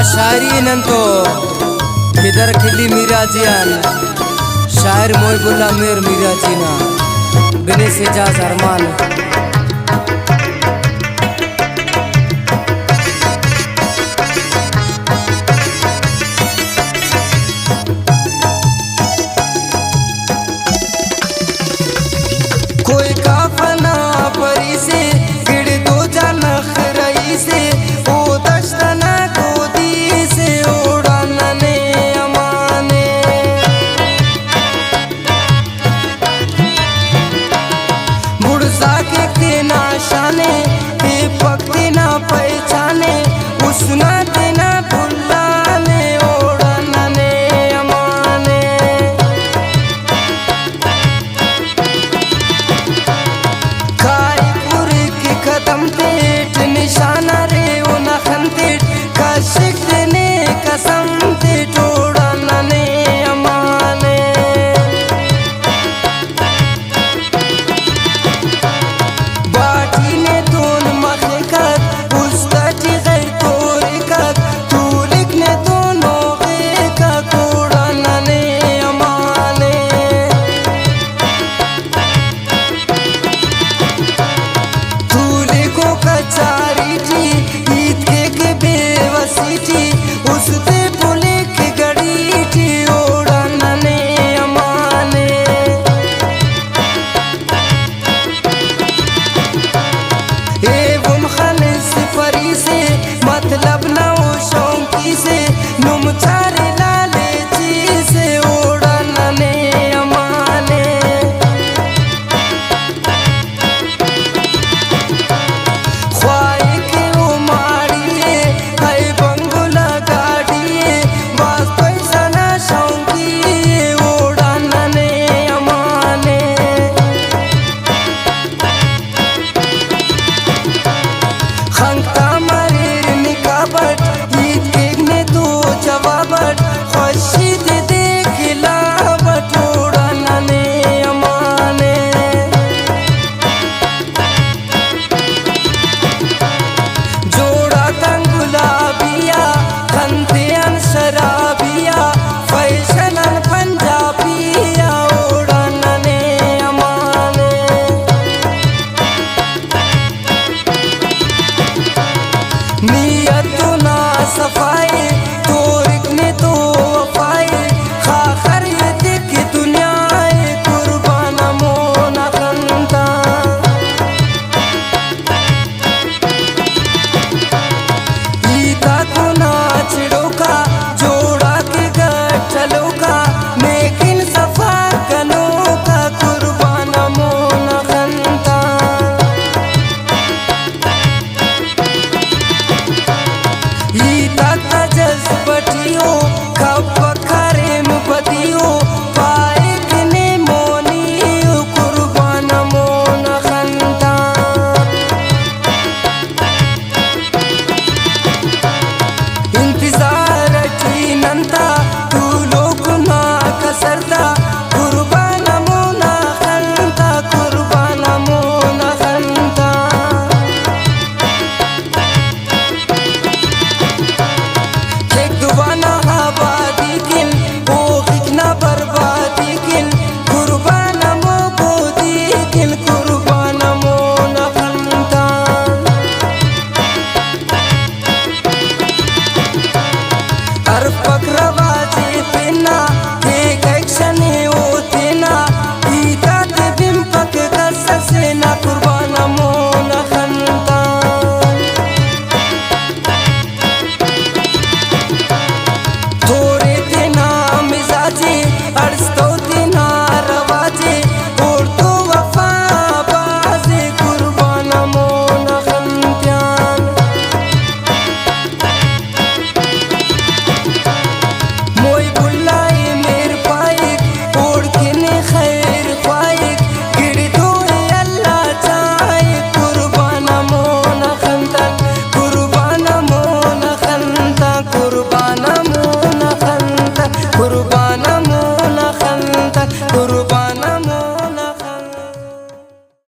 शायरी नंतो किधर खिली मीरा जियान शायर मोहबुल्ला मेर मीरा जीना बिने से जा अरमान कोई काफना परी से गिड़ दो जाना खरई से ओ दश्तना गोदी से उड़ाना ने अमाने बुढ़सा के तेना शाने ते पकते ना पहचाने उसना तेना भुलाने उड़ाना ने अमाने कदम तेट निशाना रे ओ नखन तेट काशिक ने कसम ते टोड़ाना ने अमाने बाटी ने दोन मखे कद उस्ताटी गैर तोरे कद तू लिखने दोनों गे का कोड़ाना ने अमाने कचारी थी ईद के बेवसी थी उससे बोले के गड़ी थी ओढ़ाना ने अमाने एवं खालिस परी से मतलब ना वो शौकी से नुम चारे लाले ची से ओढ़ाना ने अमाने खुशी दे दे खिला बटोड़ाना ने अमाने जोड़ा तंग गुलाबिया खंतियन शराबिया फैशनन पंजाबिया ओढ़ाना ने अमाने नियत ना सफाई तो वफाए खाखर ये देख दुनिया कुर्बान मोना खंता ईता को नाचड़ो का जोड़ा के गठलो का लेकिन सफा कनो का कुर्बान मोना खंता ईता का जज्बटियो कब करे मुबदियो पाए किने मोनी कुर्बान मोन खंता इंतजार की नंता तू लोग ना कसरता कुर्बान मोना खंता कुर्बान मोन खंता एक दुबाना आबादी किन ओ कितना बर्बादी किन कुर्बान मो गोदी किन कुर्बान मो नखंता हर पकड़वाजे पेना एक एक्शन ओ तेना ईता ते बिम पक कर ससे ना कुर्बान मो